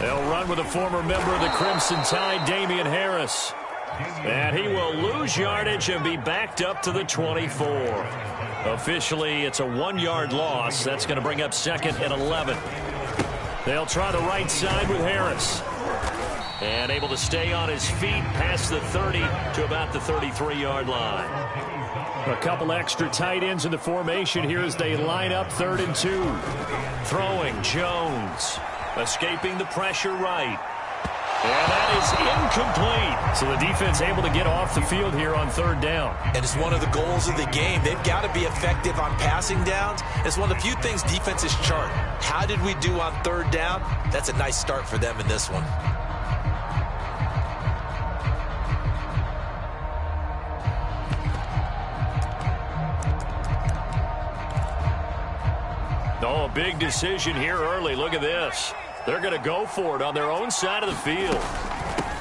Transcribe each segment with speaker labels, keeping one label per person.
Speaker 1: They'll run with a former member of the Crimson Tide, Damian Harris. And he will lose yardage and be backed up to the 24. Officially, it's a 1-yard loss. That's going to bring up second and 11. They'll try the right side with Harris. And able to stay on his feet past the 30 to about the 33-yard line. A couple extra tight ends in the formation here as they line up 3rd and 2. Throwing Jones. Escaping the pressure right. And that is incomplete. So the defense able to get off the field here on 3rd down.
Speaker 2: And it's one of the goals of the game. They've got to be effective on passing downs. It's one of the few things defenses chart. How did we do on 3rd down? That's a nice start for them in this one.
Speaker 1: Oh, a big decision here early. Look at this. They're going to go for it on their own side of the field.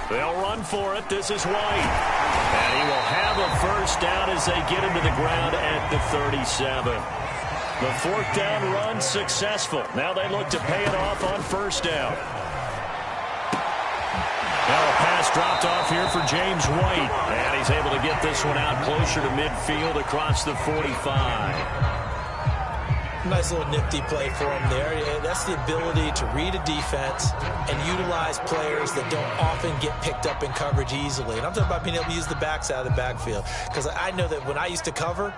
Speaker 1: They'll run for it. This is White. And he will have a first down as they get him to the ground at the 37. The 4th down run successful. Now they look to pay it off on 1st down. Now a pass dropped off here for James White. And he's able to get this one out closer to midfield across the 45.
Speaker 2: Nice little nifty play for him there. That's the ability to read a defense and utilize players that don't often get picked up in coverage easily. And I'm talking about being able to use the backside of the backfield. Because I know that when I used to cover,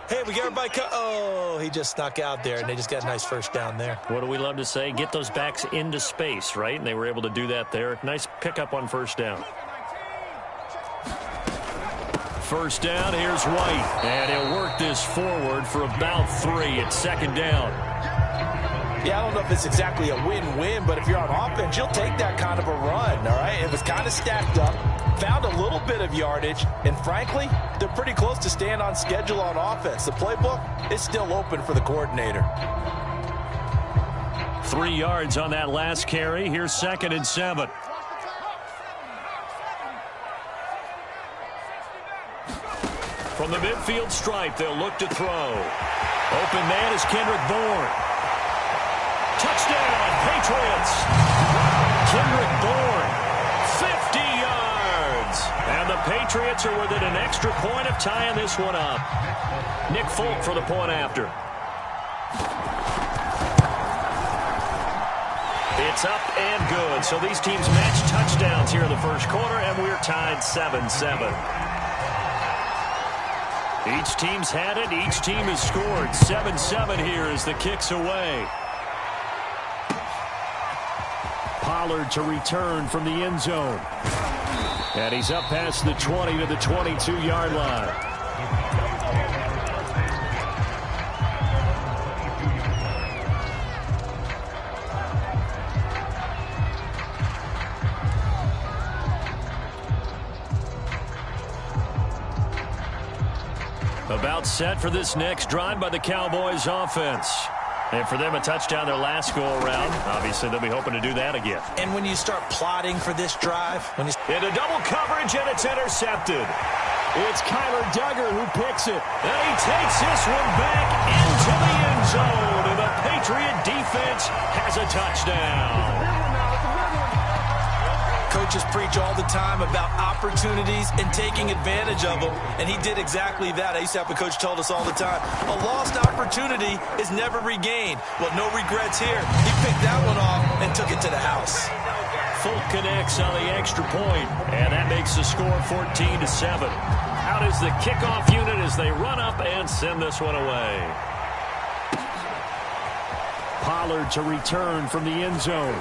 Speaker 2: hey, we got everybody oh, he just snuck out there, and they just got a nice first down there.
Speaker 1: What do we love to say? Get those backs into space, right? And they were able to do that there. Nice pickup on 1st down. 1st down, here's White. And he'll work this forward for about 3 at 2nd down.
Speaker 2: Yeah, I don't know if it's exactly a win-win, but if you're on offense, you'll take that kind of a run, all right? It was kind of stacked up, found a little bit of yardage, and frankly, they're pretty close to staying on schedule on offense. The playbook is still open for the coordinator.
Speaker 1: 3 yards on that last carry. Here's 2nd and 7. From the midfield stripe, they'll look to throw. Open man is Kendrick Bourne. Touchdown, Patriots. Kendrick Bourne, 50 yards. And the Patriots are within an extra point of tying this one up. Nick Folk for the point after. It's up and good. So these teams match touchdowns here in the 1st quarter, and we're tied 7-7. Each team's had it. Each team has scored. 7-7 here as the kick's away. Pollard to return from the end zone. And he's up past the 20 to the 22-yard line. About set for this next drive by the Cowboys offense. And for them, a touchdown their last go-around. Obviously, they'll be hoping to do that again.
Speaker 2: And when you start plotting for this drive,
Speaker 1: into double coverage, and it's intercepted. It's Kyler Duggar who picks it. And he takes this one back into the end zone. And the Patriot defense has a touchdown.
Speaker 2: Coaches preach all the time about opportunities and taking advantage of them, and he did exactly that. I used to have a coach told us all the time, a lost opportunity is never regained. Well, no regrets here. He picked that one off and took it to the house.
Speaker 1: Folk connects on the extra point, and that makes the score 14-7. Out is the kickoff unit as they run up and send this one away. Pollard to return from the end zone.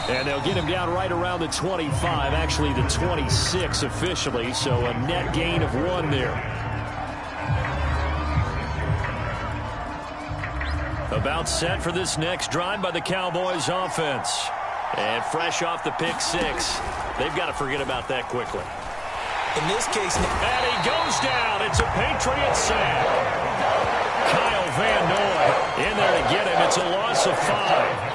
Speaker 1: And they'll get him down right around the 25, actually the 26 officially, so a net gain of 1 there. About set for this next drive by the Cowboys offense. And fresh off the pick 6, they've got to forget about that quickly.
Speaker 2: In this case,
Speaker 1: and he goes down. It's a Patriot sack. Kyle Van Noy in there to get him. It's a loss of 5.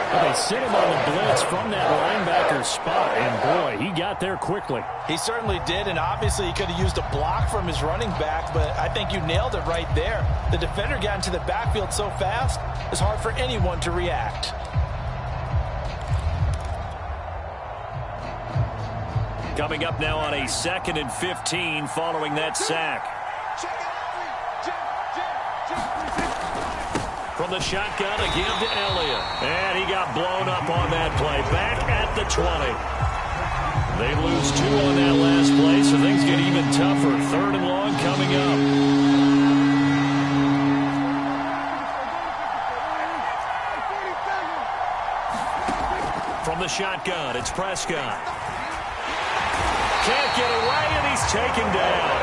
Speaker 1: Well, they sit him on the blitz from that linebacker spot, and boy, he got there quickly.
Speaker 3: He certainly did, and obviously he could have used a block from his running back, but I think you nailed it right there. The defender got into the backfield so fast, it's hard for anyone to react.
Speaker 1: Coming up now on a 2nd and 15 following that sack. From the shotgun, a give to Elliott. And he got blown up on that play. Back at the 20. They lose 2 on that last play, so things get even tougher. 3rd and long coming up. From the shotgun, it's Prescott. Can't get away, and he's taken down.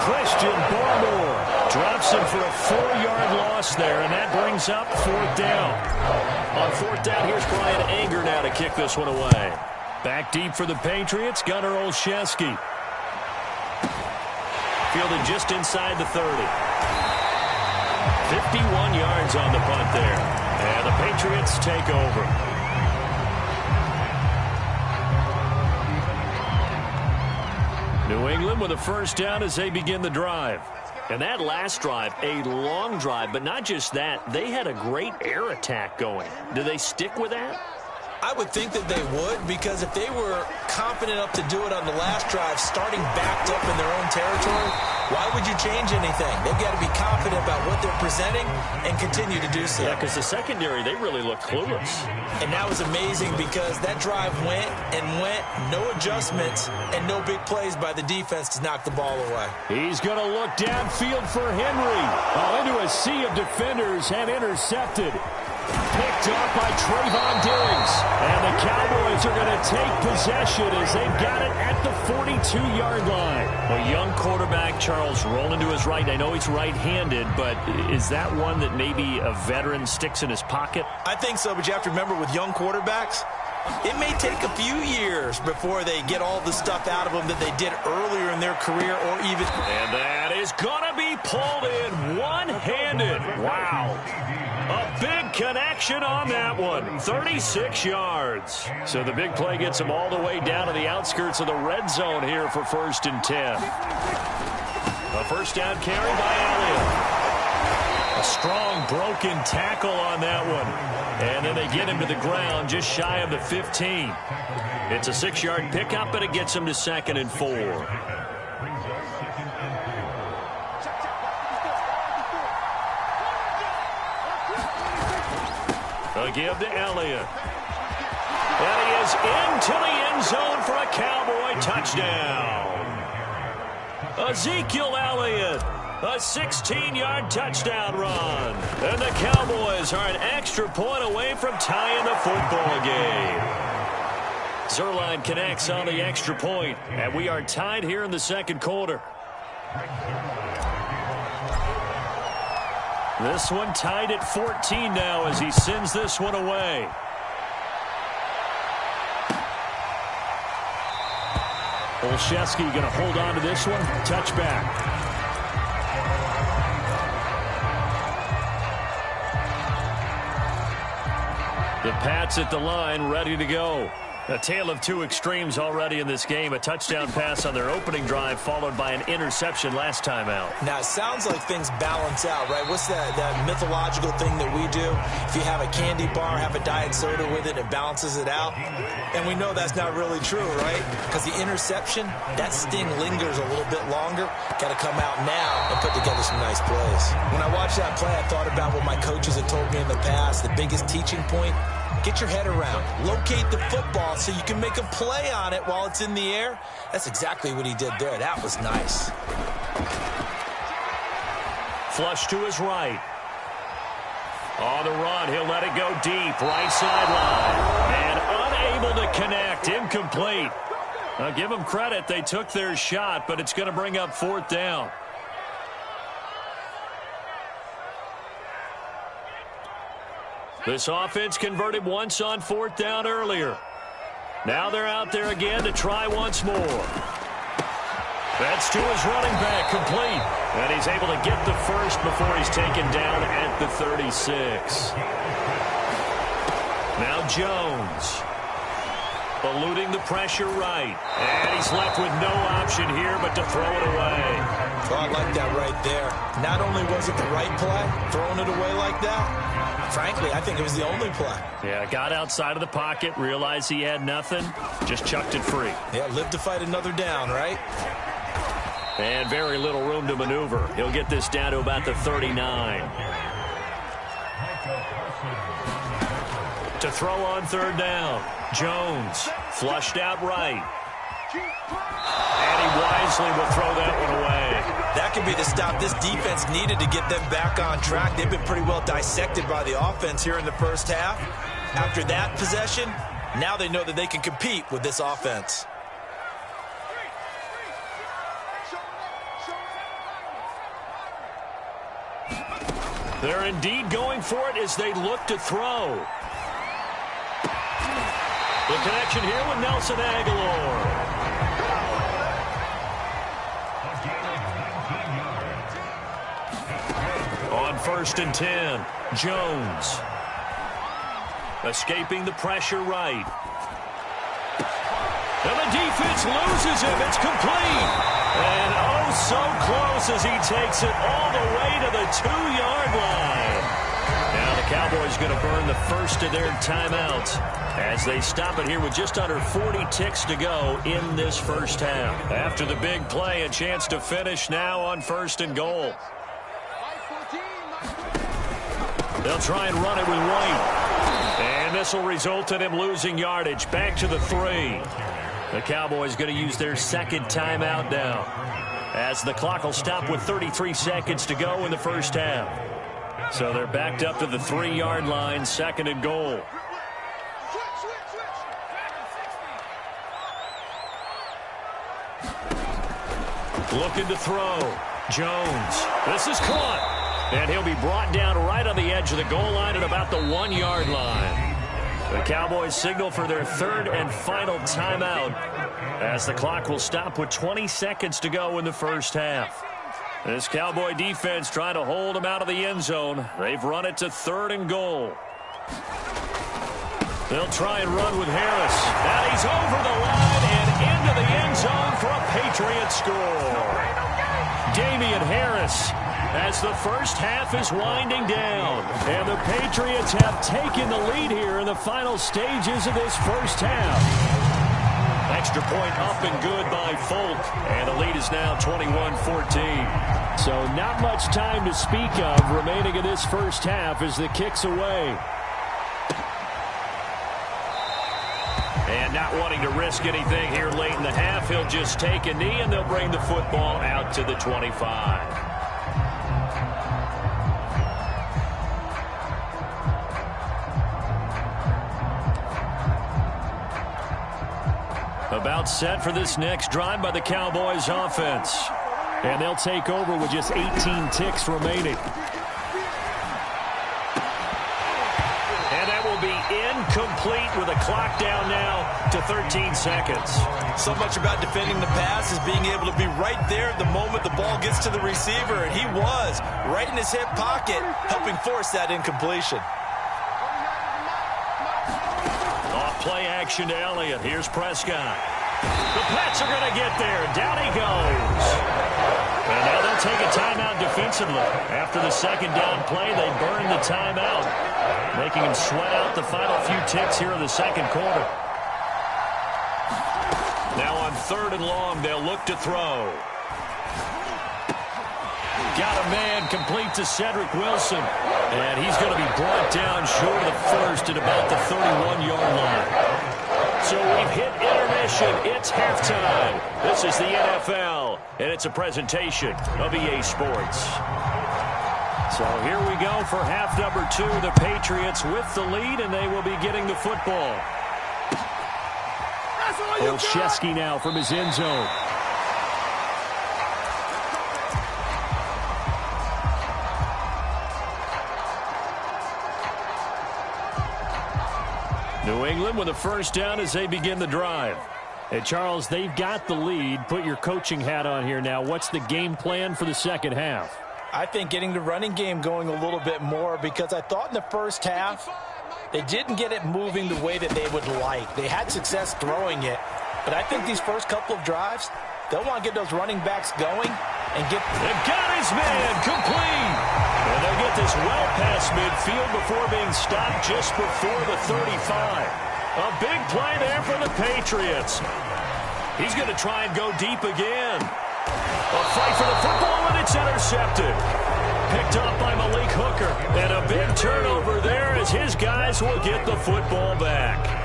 Speaker 1: Christian Barmore drops him for a 4-yard loss there, and that brings up 4th down. On 4th down, here's Brian Anger now to kick this one away. Back deep for the Patriots, Gunnar Olszewski. Fielded just inside the 30. 51 yards on the punt there. And the Patriots take over. New England with a 1st down as they begin the drive. And that last drive, a long drive, but not just that. They had a great air attack going. Do they stick with that?
Speaker 2: I would think that they would, because if they were confident enough to do it on the last drive, starting backed up in their own territory, why would you change anything? They've got to be confident about what they're presenting and continue to do so.
Speaker 1: Yeah, because the secondary, they really look clueless.
Speaker 2: And that was amazing because that drive went and went, no adjustments, and no big plays by the defense to knock the ball away.
Speaker 4: He's going to look downfield for Henry. Into a sea of defenders and intercepted. Picked off by Trayvon Diggs. And the Cowboys are going to take possession as they've got it at the 42-yard line.
Speaker 1: A young quarterback, Charles, rolling to his right. I know he's right-handed, but is that one that maybe a veteran sticks in his pocket?
Speaker 2: I think so, but you have to remember with young quarterbacks, it may take a few years before they get all the stuff out of them that they did earlier in their career or even...
Speaker 1: And that is going to be pulled in one-handed. Wow. A big connection on that one. 36 yards. So the big play gets them all the way down to the outskirts of the red zone here for 1st and 10. A 1st down carry by Elliott. A strong broken tackle on that one. And then they get him to the ground just shy of the 15. It's a 6-yard pickup, but it gets him to 2nd and 4. A give to Elliott. And he is into the end zone for a Cowboy touchdown. Ezekiel Elliott. A 16-yard touchdown run. And the Cowboys are an extra point away from tying the football game. Zuerlein connects on the extra point, and we are tied here in the 2nd quarter. This one tied at 14 now as he sends this one away. Olszewski going to hold on to this one. Touchback. The Pats at the line, ready to go. A tale of 2 extremes already in this game. A touchdown pass on their opening drive, followed by an interception last time out.
Speaker 2: Now, it sounds like things balance out, right? What's that mythological thing that we do? If you have a candy bar, have a diet soda with it, it balances it out. And we know that's not really true, right? Because the interception, that sting lingers a little bit longer. Got to come out now and put together some nice plays. When I watched that play, I thought about what my coaches had told me in the past. The biggest teaching point, get your head around. Locate the football so you can make a play on it while it's in the air. That's exactly what he did there. That was nice.
Speaker 1: Flush to his right. On the run, he'll let it go deep. Right sideline. And unable to connect. Incomplete. I'll give them credit. They took their shot, but it's going to bring up 4th down. This offense converted once on 4th down earlier. Now they're out there again to try once more. That's to his running back, complete. And he's able to get the first before he's taken down at the 36. Now Jones. Eluding the pressure right. And he's left with no option here but to throw it away.
Speaker 2: Oh, I like that right there. Not only was it the right play, throwing it away like that, frankly, I think it was the only play.
Speaker 1: Yeah, got outside of the pocket, realized he had nothing, just chucked it free.
Speaker 2: Yeah, live to fight another down, right?
Speaker 1: And very little room to maneuver. He'll get this down to about the 39. To throw on third down. Jones flushed out right. And he wisely will throw that one away.
Speaker 2: That could be the stop this defense needed to get them back on track. They've been pretty well dissected by the offense here in the first half. After that possession, now they know that they can compete with this offense.
Speaker 1: They're indeed going for it as they look to throw. The connection here with Nelson Aguilar. On 1st and 10, Jones. Escaping the pressure right. And the defense loses him. It's complete. And oh, so close as he takes it all the way to the 2-yard line. Now the Cowboys going to burn the first of their timeouts as they stop it here with just under 40 ticks to go in this first half. After the big play, a chance to finish now on 1st and goal. They'll try and run it with White. And this will result in him losing yardage. Back to the 3. The Cowboys going to use their second timeout now, as the clock will stop with 33 seconds to go in the first half. So they're backed up to the 3-yard line, 2nd and goal. Looking to throw. Jones. This is caught. And he'll be brought down right on the edge of the goal line at about the 1-yard line. The Cowboys signal for their 3rd and final timeout, as the clock will stop with 20 seconds to go in the first half. This Cowboy defense trying to hold them out of the end zone. They've run it to 3rd and goal. They'll try and run with Harris. And he's over the line and into the end zone for a Patriot score. Damien Harris, as the first half is winding down. And the Patriots have taken the lead here in the final stages of this first half. Extra point up and good by Folk. And the lead is now 21-14.
Speaker 4: So not much time to speak of remaining in this first half as the kick's away.
Speaker 1: And not wanting to risk anything here late in the half, he'll just take a knee and they'll bring the football out to the 25. About set for this next drive by the Cowboys offense.
Speaker 4: And they'll take over with just 18 ticks remaining.
Speaker 1: And that will be incomplete with a clock down now to 13 seconds.
Speaker 2: So much about defending the pass is being able to be right there at the moment the ball gets to the receiver. And he was right in his hip pocket, helping force that incompletion.
Speaker 1: Play action to Elliott. Here's Prescott. The Pats are going to get there. Down he goes. And now they'll take a timeout defensively. After the second down play, they burn the timeout, making him sweat out the final few ticks here in the second quarter. Now on 3rd and long, they'll look to throw. Got a man complete to Cedric Wilson. And he's going to be brought down short of the first at about the 31-yard line. So we've hit intermission. It's halftime. This is the NFL, and it's a presentation of EA Sports. So here we go for half number 2. The Patriots with the lead, and they will be getting the football.
Speaker 4: Olszewski now from his end zone.
Speaker 1: New England with a first down as they begin the drive.
Speaker 4: Hey, Charles, they've got the lead. Put your coaching hat on here now. What's the game plan for the second half?
Speaker 3: I think getting the running game going a little bit more, because I thought in the first half they didn't get it moving the way that they would like. They had success throwing it, but I think these first couple of drives, they'll want to get those running backs going and get...
Speaker 1: They've got his man complete. And they'll get this well past midfield before being stopped just before the 35. A big play there for the Patriots. He's going to try and go deep again. A fight for the football, and it's intercepted. Picked up by Malik Hooker. And a big turnover there as his guys will get the football back.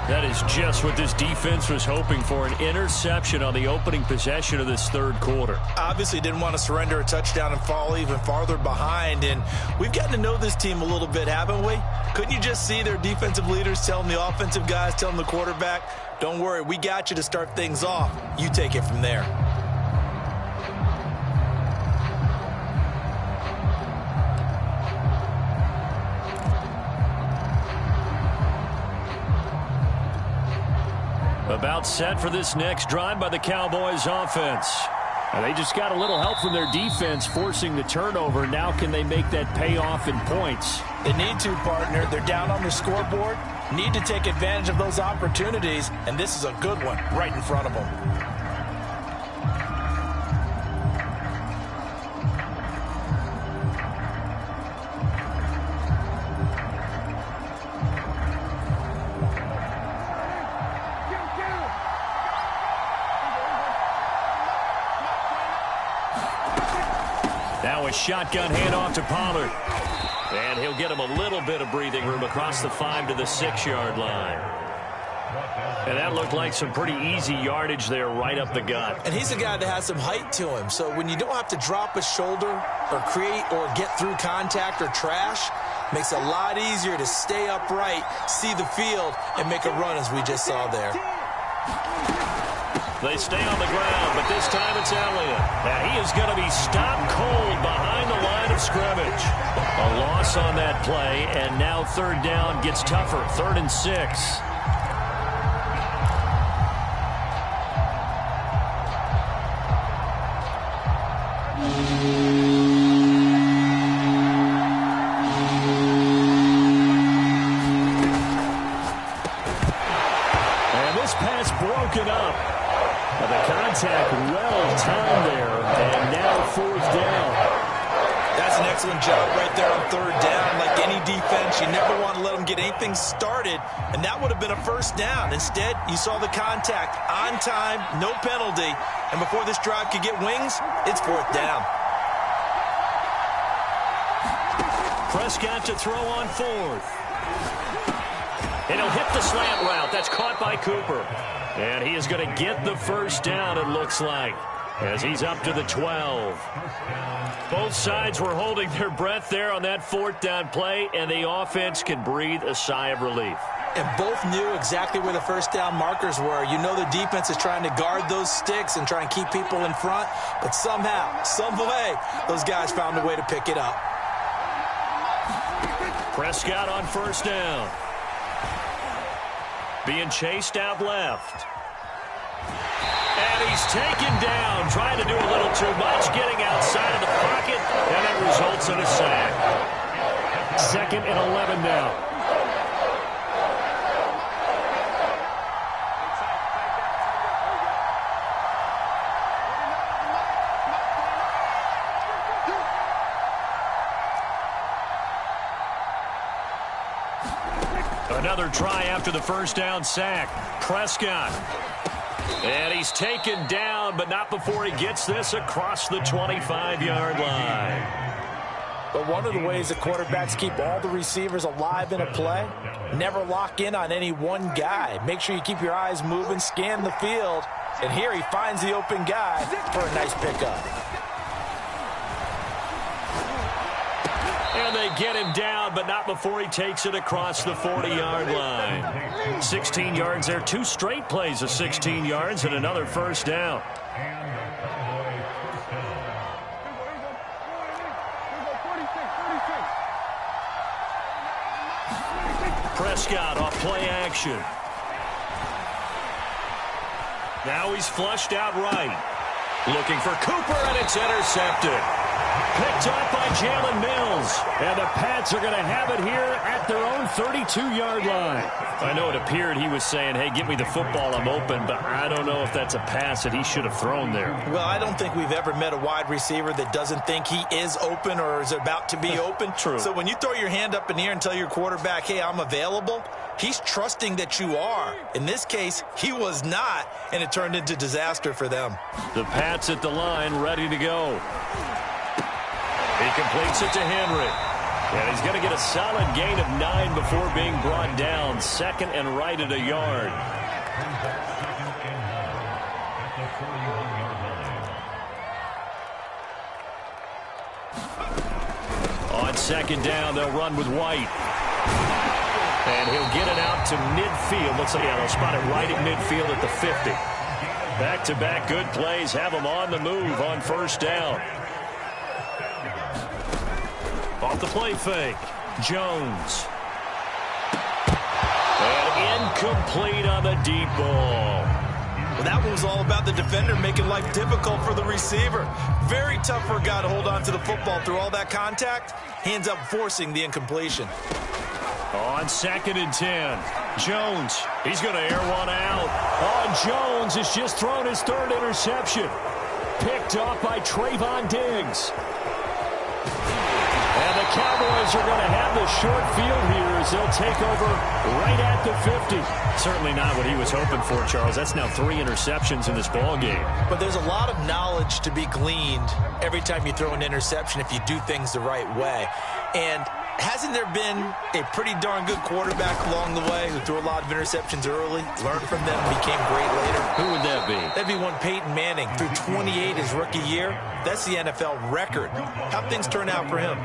Speaker 1: That is just what this defense was hoping for, an interception on the opening possession of this third quarter.
Speaker 2: Obviously didn't want to surrender a touchdown and fall even farther behind, and we've gotten to know this team a little bit, haven't we? Couldn't you just see their defensive leaders telling the offensive guys, telling the quarterback, don't worry, we got you to start things off. You take it from there.
Speaker 1: About set for this next drive by the Cowboys offense.
Speaker 4: And they just got a little help from their defense forcing the turnover. Now can they make that pay off in points?
Speaker 3: They need to, partner. They're down on the scoreboard. Need to take advantage of those opportunities, and this is a good one right in front of them.
Speaker 1: Now a shotgun handoff to Pollard. And he'll get him a little bit of breathing room across the 5 to the 6-yard line. And that looked like some pretty easy yardage there right up the gut.
Speaker 2: And he's a guy that has some height to him. So when you don't have to drop a shoulder or create or get through contact or trash, makes it a lot easier to stay upright, see the field, and make a run as we just saw there.
Speaker 1: They stay on the ground, but this time it's Elliott. Now he is going to be stopped cold behind the line of scrimmage. A loss on that play, and now third down gets tougher. 3rd and 6.
Speaker 4: And this pass broken up. The contact well timed there, and now 4th down.
Speaker 2: That's an excellent job right there on 3rd down. Like any defense, you never want to let them get anything started, and that would have been a 1st down. Instead, you saw the contact on time, no penalty, and before this drive could get wings, it's 4th down.
Speaker 1: Prescott to throw on 4th. And he'll hit the slant route. That's caught by Cooper. And he is going to get the 1st down, it looks like, as he's up to the 12. Both sides were holding their breath there on that 4th down play, and the offense can breathe a sigh of relief.
Speaker 2: And both knew exactly where the 1st down markers were. You know the defense is trying to guard those sticks and try and keep people in front, but somehow, some way, those guys found a way to pick it up.
Speaker 1: Prescott on 1st down. Being chased out left. And he's taken down, trying to do a little too much, getting outside of the pocket, and it results in a sack.
Speaker 4: 2nd and 11 now.
Speaker 1: Another try after the 1st down sack. Prescott. And he's taken down, but not before he gets this across the 25-yard line.
Speaker 3: But one of the ways that quarterbacks keep all the receivers alive in a play, never lock in on any one guy. Make sure you keep your eyes moving, scan the field, and here he finds the open guy for a nice pickup.
Speaker 1: And they get him down, but not before he takes it across the 40-yard line. 16 yards there. 2 straight plays of 16 yards and another 1st down. Prescott off play action. Now he's flushed out right. Looking for Cooper, and it's intercepted. Picked off by Jalen Mills.
Speaker 4: And the Pats are going to have it here at their own 32-yard line.
Speaker 1: I know it appeared he was saying, hey, get me the football, I'm open, but I don't know if that's a pass that he should have thrown there.
Speaker 2: Well, I don't think we've ever met a wide receiver that doesn't think he is open or is about to be open.
Speaker 1: True.
Speaker 2: So when you throw your hand up in the air and tell your quarterback, hey, I'm available, he's trusting that you are. In this case, he was not, and it turned into disaster for them.
Speaker 1: The Pats at the line, ready to go. He completes it to Henry. And he's going to get a solid gain of 9 before being brought down. Second and right at a yard. On second down, they'll run with White. And he'll get it out to midfield. Looks like they'll spot it right at midfield at the 50. Back-to-back good plays have them on the move on first down. Off the play fake. Jones. And incomplete on the deep ball.
Speaker 2: Well, that one was all about the defender making life difficult for the receiver. Very tough for a guy to hold on to the football through all that contact. He ends up forcing the incompletion.
Speaker 1: On second and 10. Jones. He's going to air one out.
Speaker 4: Oh, Jones has just thrown his third interception. Picked off by Trayvon Diggs. And the Cowboys are going to have the short field here as they'll take over right at the 50.
Speaker 1: Certainly not what he was hoping for, Charles. That's now 3 interceptions in this ball game.
Speaker 2: But there's a lot of knowledge to be gleaned every time you throw an interception if you do things the right way. And hasn't there been a pretty darn good quarterback along the way who threw a lot of interceptions early, learned from them, and became great later?
Speaker 1: Who would that be?
Speaker 2: That'd be one Peyton Manning. Threw 28 his rookie year. That's the NFL record. How'd things turn out for him?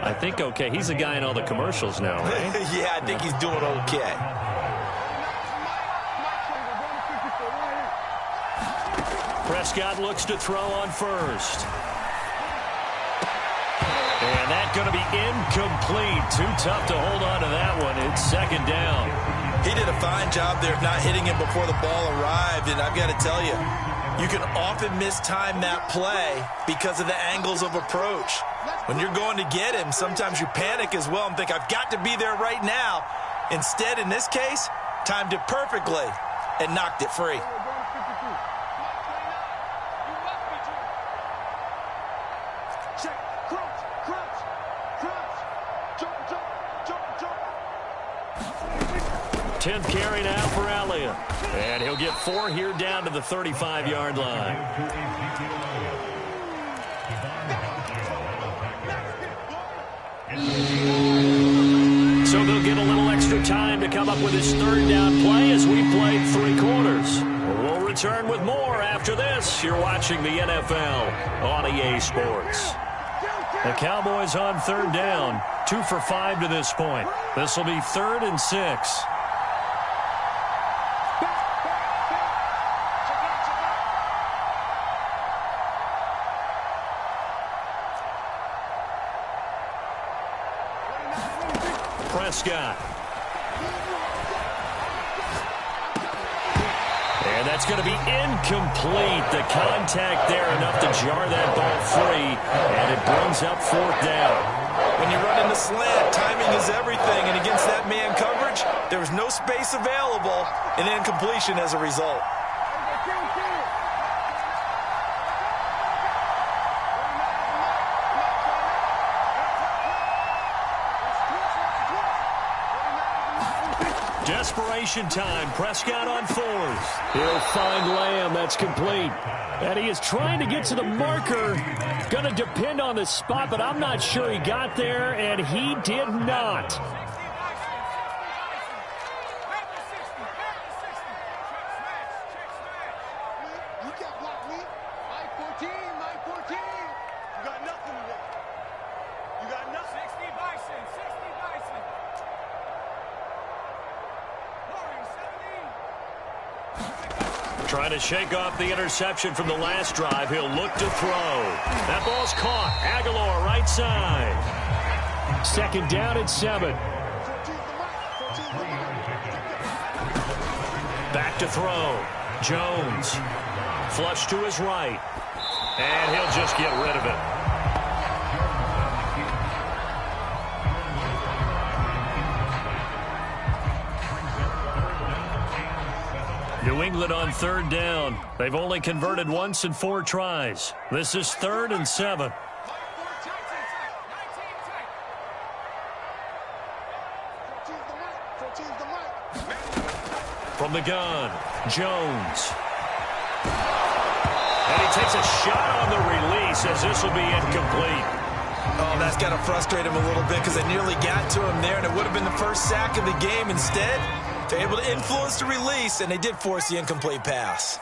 Speaker 1: I think okay. He's a guy in all the commercials now, right?
Speaker 2: Yeah, I think he's doing okay.
Speaker 1: Prescott looks to throw on first. And that's going to be incomplete. Too tough to hold on to that one. It's second down.
Speaker 2: He did a fine job there of not hitting him before the ball arrived, and I've got to tell you, you can often mistime that play because of the angles of approach. When you're going to get him, sometimes you panic as well and think, I've got to be there right now. Instead, in this case, timed it perfectly and knocked it free.
Speaker 1: Tenth carry now for Elliott. And he'll get 4 here down to the 35-yard line. So they'll get a little extra time to come up with his third down play as we played 3 quarters. We'll return with more after this. You're watching the NFL on EA Sports. The Cowboys on third down. 2 for 5 to this point. This will be 3rd and 6. Prescott. And that's going to be incomplete. The contact there enough to jar that ball free, and it brings up 4th down.
Speaker 2: When you run in the slant, timing is everything, and against that man coverage, there was no space available, and incompletion as a result.
Speaker 1: Desperation time. Prescott on 4th.
Speaker 4: He'll find Lamb. That's complete. And he is trying to get to the marker. Going to depend on the spot, but I'm not sure he got there, and he did not.
Speaker 1: Trying to shake off the interception from the last drive. He'll look to throw. That ball's caught. Aguilar right side.
Speaker 4: 2nd down and 7.
Speaker 1: Back to throw. Jones. Flush to his right. And he'll just get rid of it. New England on third down. They've only converted once in 4 tries. This is 3rd and 7. From the gun, Jones. And he takes a shot on the release as this will be incomplete.
Speaker 2: Oh, that's got to frustrate him a little bit because they nearly got to him there, and it would have been the first sack of the game. Instead, they're able to influence the release, and they did force the incomplete pass.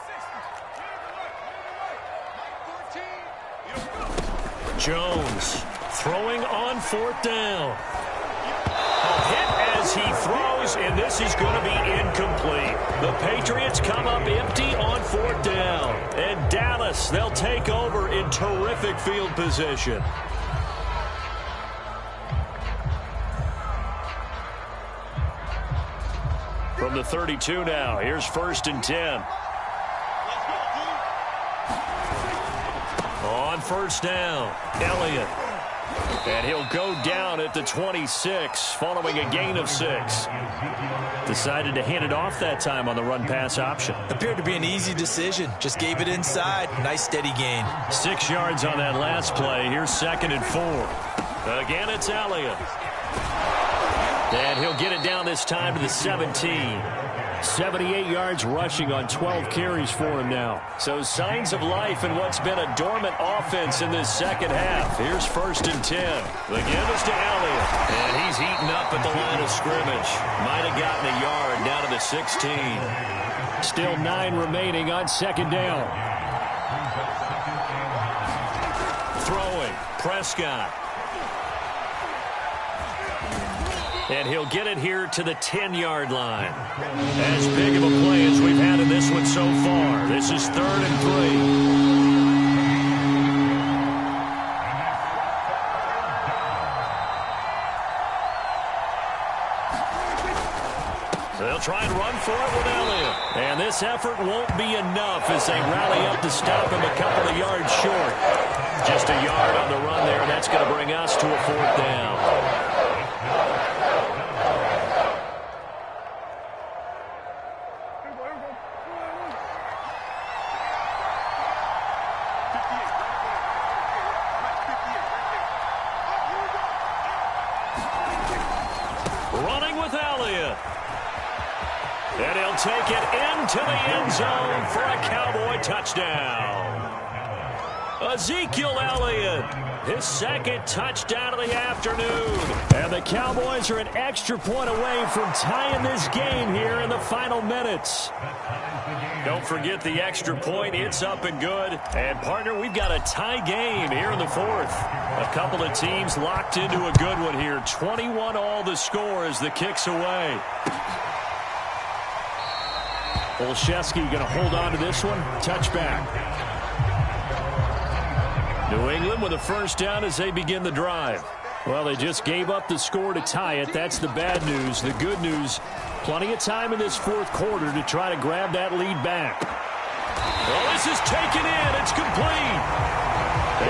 Speaker 1: Jones throwing on 4th down. A hit as he throws, and this is going to be incomplete. The Patriots come up empty on 4th down. And Dallas, they'll take over in terrific field position. From the 32 now, here's 1st and 10. On 1st down, Elliott. And he'll go down at the 26 following a gain of 6. Decided to hand it off that time on the run-pass option.
Speaker 2: Appeared to be an easy decision. Just gave it inside. Nice steady gain.
Speaker 1: 6 yards on that last play. Here's 2nd and 4. Again, it's Elliott. And he'll get it down this time to the 17.
Speaker 4: 78 yards rushing on 12 carries for him now.
Speaker 1: So signs of life in what's been a dormant offense in this second half. Here's 1st and 10. The give is to Elliott. And he's eaten up at the line of scrimmage. Might have gotten a yard down to the 16.
Speaker 4: Still 9 remaining on 2nd down.
Speaker 1: Throwing, Prescott. And he'll get it here to the 10-yard line. As big of a play as we've had in this one so far. This is 3rd and 3. They'll try and run for it with Elliott. And this effort won't be enough as they rally up to stop him a couple of yards short. Just a yard on the run there, and that's going to bring us to a 4th down. Running with Elliott. And he'll take it into the end zone for a Cowboy touchdown. Ezekiel Elliott, his 2nd touchdown of the afternoon.
Speaker 4: And the Cowboys are an extra point away from tying this game here in the final minutes.
Speaker 1: Don't forget the extra point. It's up and good. And, partner, we've got a tie game here in the 4th. A couple of teams locked into a good one here. 21-all the score as the kick's away.
Speaker 4: Olszewski going to hold on to this one. Touchback.
Speaker 1: New England with a 1st down as they begin the drive.
Speaker 4: Well, they just gave up the score to tie it. That's the bad news. The good news, plenty of time in this 4th quarter to try to grab that lead back.
Speaker 1: Well, this is taken in. It's complete.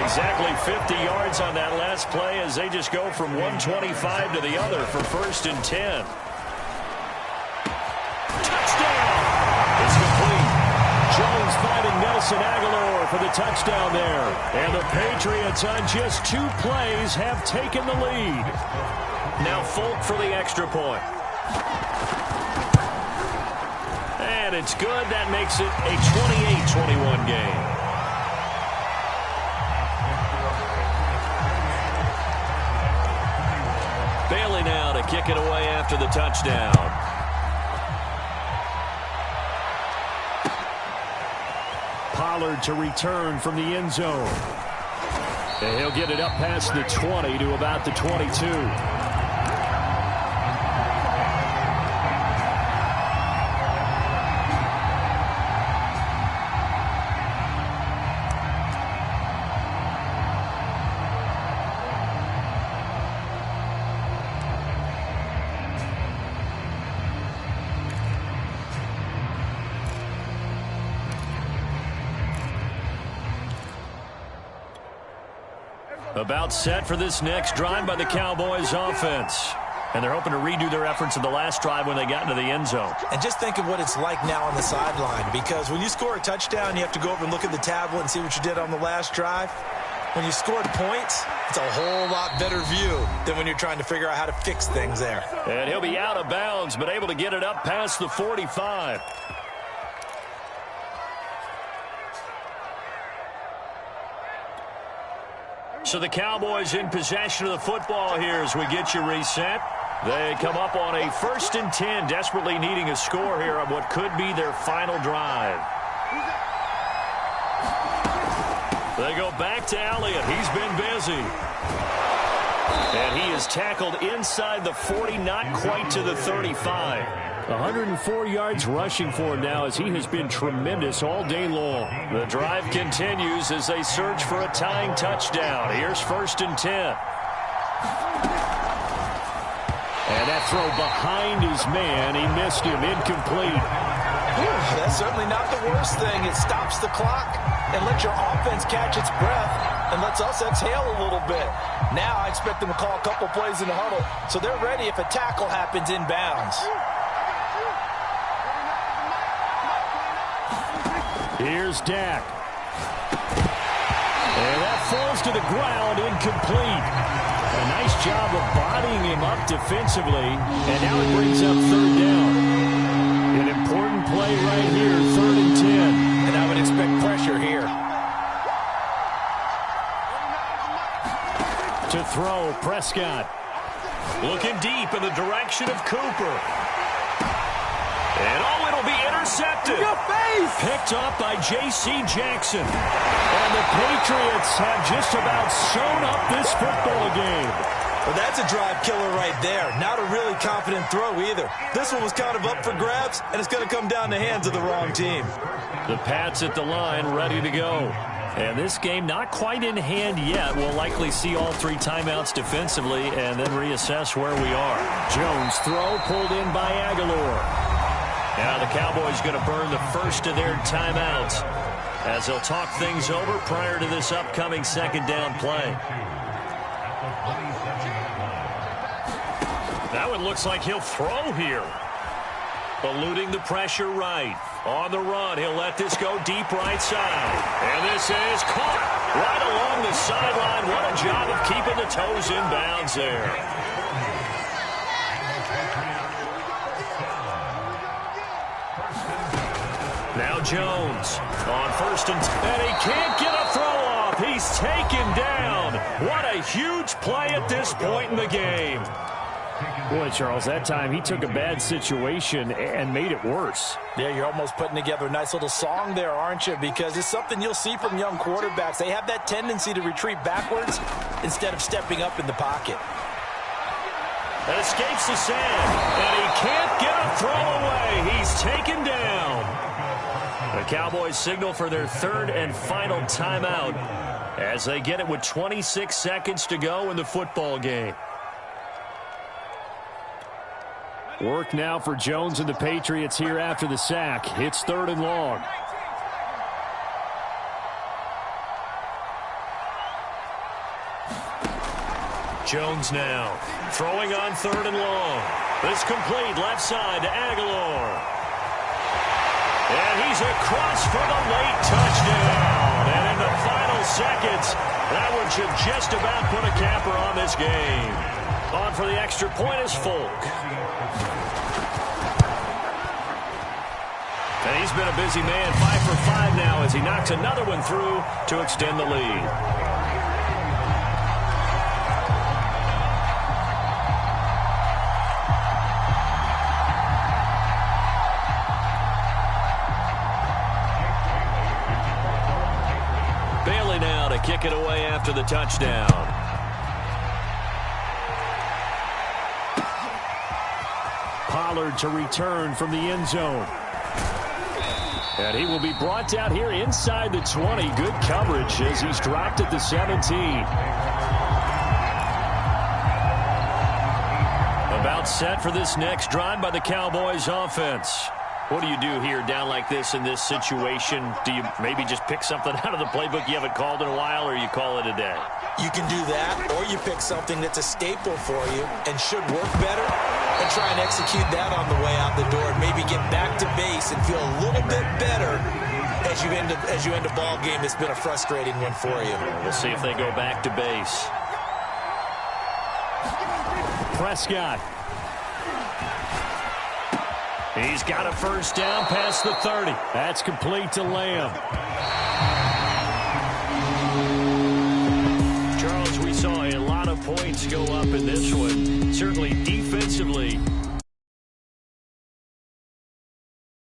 Speaker 1: Exactly 50 yards on that last play as they just go from 125 to the other for 1st and 10. Touchdown! It's complete.
Speaker 4: Jones finding Nelson Aguilar for the touchdown there. And the Patriots on just 2 plays have taken the lead.
Speaker 1: Now Folk for the extra point. And it's good. That makes it a 28-21 game. Bailey now to kick it away after the touchdown.
Speaker 4: Pollard to return from the end zone. And he'll get it up past the 20 to about the 22.
Speaker 1: About set for this next drive by the Cowboys offense. And they're hoping to redo their efforts in the last drive when they got into the end zone.
Speaker 2: And just think of what it's like now on the sideline, because when you score a touchdown, you have to go over and look at the tablet and see what you did on the last drive. When you scored points, it's a whole lot better view than when you're trying to figure out how to fix things there.
Speaker 1: And he'll be out of bounds, but able to get it up past the 45. So the Cowboys in possession of the football here as we get you reset. They come up on a 1st and 10, desperately needing a score here on what could be their final drive. They go back to Elliott. He's been busy. And he is tackled inside the 40, not quite to the 35.
Speaker 4: 104 yards rushing for him now as he has been tremendous all day long.
Speaker 1: The drive continues as they search for a tying touchdown. Here's 1st and 10.
Speaker 4: And that throw behind his man, he missed him, incomplete.
Speaker 2: That's certainly not the worst thing. It stops the clock and lets your offense catch its breath and lets us exhale a little bit. Now I expect them to call a couple plays in the huddle so they're ready if a tackle happens inbounds.
Speaker 4: Here's Dak. And that falls to the ground, incomplete. A nice job of bodying him up defensively, and now it brings up 3rd down. An important play right here, 3rd and 10.
Speaker 2: And I would expect pressure here.
Speaker 4: To throw, Prescott.
Speaker 1: Looking deep in the direction of Cooper. And it'll be intercepted. Picked up by J.C. Jackson.
Speaker 4: And the Patriots have just about sewn up this football game.
Speaker 2: Well, that's a drive killer right there. Not a really confident throw either. This one was kind of up for grabs, and it's going to come down the hands of the wrong team.
Speaker 1: The Pats at the line, ready to go. And this game not quite in hand yet. We'll likely see all 3 timeouts defensively and then reassess where we are.
Speaker 4: Jones throw pulled in by Aguilar.
Speaker 1: Now the Cowboys going to burn the first of their timeouts as they'll talk things over prior to this upcoming 2nd down play. That one looks like he'll throw here. Eluding the pressure right. On the run, he'll let this go deep right side. And this is caught right along the sideline. What a job of keeping the toes in bounds there. Now Jones on 1st and 10. And he can't get a throw off. He's taken down. What a huge play at this point in the game.
Speaker 4: Boy, Charles, that time he took a bad situation and made it worse.
Speaker 2: Yeah, you're almost putting together a nice little song there, aren't you? Because it's something you'll see from young quarterbacks. They have that tendency to retreat backwards instead of stepping up in the pocket.
Speaker 1: That escapes the sand, and he can't get a throw away. He's taken down. The Cowboys signal for their 3rd and final timeout as they get it with 26 seconds to go in the football game.
Speaker 4: Work now for Jones and the Patriots here after the sack. It's 3rd and long.
Speaker 1: Jones now throwing on 3rd and long. This complete left side to Aguilar. And he's across for the late touchdown. And in the final seconds, that one should just about put a capper on this game. On for the extra point is Folk. And he's been a busy man, 5 for 5 now as he knocks another one through to extend the lead. Bailey now to kick it away after the touchdown.
Speaker 4: Pollard to return from the end zone. And he will be brought down here inside the 20. Good coverage as he's dropped at the 17.
Speaker 1: About set for this next drive by the Cowboys offense. What do you do here down like this in this situation? Do you maybe just pick something out of the playbook you haven't called in a while, or you call it a day?
Speaker 2: You can do that, or you pick something that's a staple for you and should work better and try and execute that on the way out the door and maybe get back to base and feel a little bit better as you end a ball game that's been a frustrating one for you.
Speaker 1: We'll see if they go back to base.
Speaker 4: Prescott.
Speaker 1: He's got a first down past the 30.
Speaker 4: That's complete to Lamb.
Speaker 1: Charles, we saw a lot of points go up in this one. Certainly defensively,